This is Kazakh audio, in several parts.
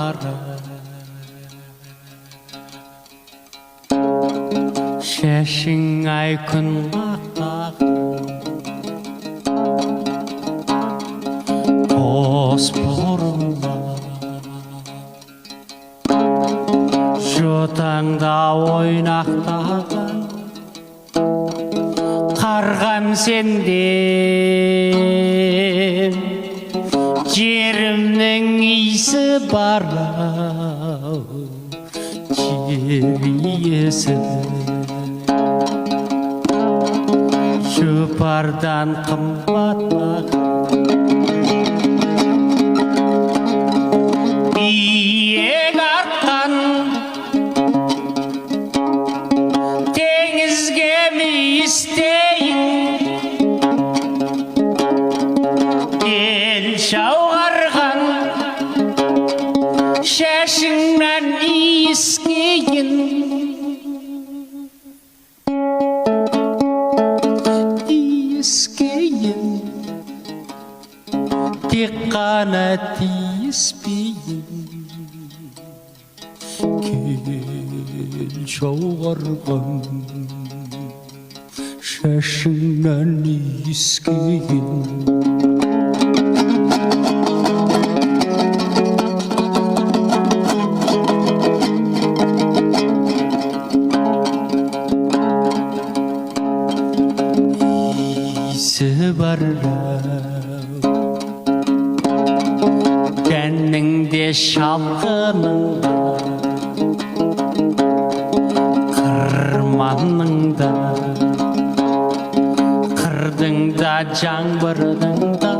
бары шашың ай күн қақтақ қос бұрымға жотаңда ойнақтаған қарғам сенден жерімнің иісі бар жер иесі шөпардан қымбат биең артқан теңізге мейістейін ел жауғарған шашыңнан иіскейін иіскейін тек қана тиіспейін кел жауғарған шашыңнан иіскейін дәніңде шалқыныңда қырманыңда қырдыңда жаңбырдыңда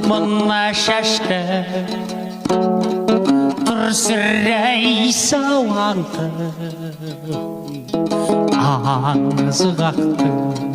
мына шашты тұрсырай сауаңқы аңыз қақтың